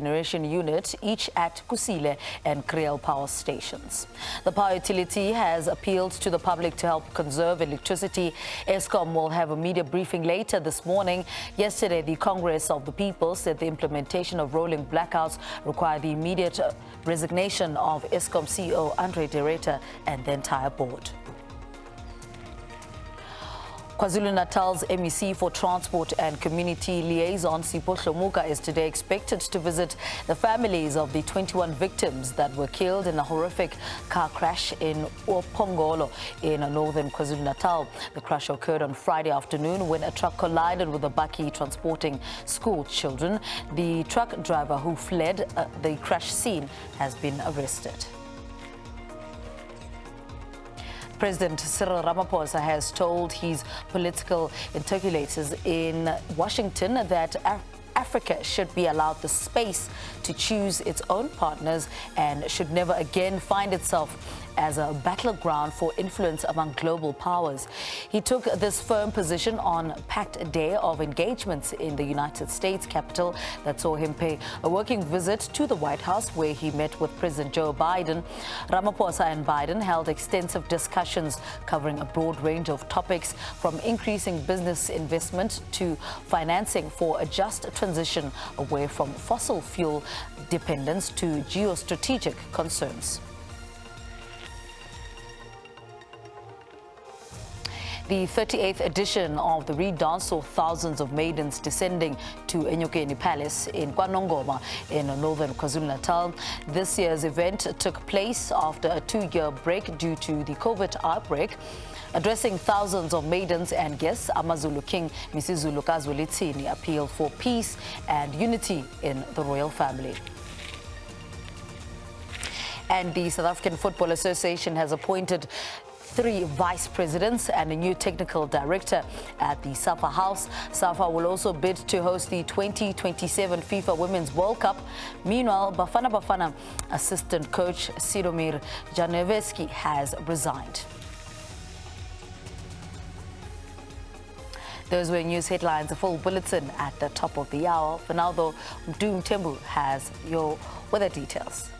generation unit, each at Kusile and Kriel power stations. The power utility has appealed to the public to help conserve electricity. Eskom will have a media briefing later this morning. Yesterday, the Congress of the People said the implementation of rolling blackouts required the immediate resignation of Eskom CEO Andre Director and the entire board. KwaZulu Natal's MEC for Transport and Community Liaison, Sipho Hlomuka, is today expected to visit the families of the 21 victims that were killed in a horrific car crash in uPhongolo in Northern KwaZulu Natal. The crash occurred on Friday afternoon when a truck collided with a bakkie transporting school children. The truck driver who fled the crash scene has been arrested. President Cyril Ramaphosa has told his political interlocutors in Washington that Africa should be allowed the space to choose its own partners and should never again find itself as a battleground for influence among global powers. He took this firm position on a packed day of engagements in the United States Capitol that saw him pay a working visit to the White House, where he met with President Joe Biden. Ramaphosa and Biden held extensive discussions covering a broad range of topics, from increasing business investment to financing for a just transition away from fossil fuel dependence to geostrategic concerns. The 38th edition of the Reed Dance saw thousands of maidens descending to eNyokeni Palace in KwaNongoma in Northern KwaZulu Natal. This year's event took place after a 2-year break due to the COVID outbreak. Addressing thousands of maidens and guests, AmaZulu King Misizulu Kazwelithini appealed for peace and unity in the royal family. And the South African Football Association has appointed 3 vice presidents and a new technical director at the SAFA House. SAFA will also bid to host the 2027 FIFA Women's World Cup. Meanwhile, Bafana Bafana assistant coach Cyril Ramaphosa has resigned. Those were news headlines. A full bulletin at the top of the hour. For now, though, Doom Tembu has your weather details.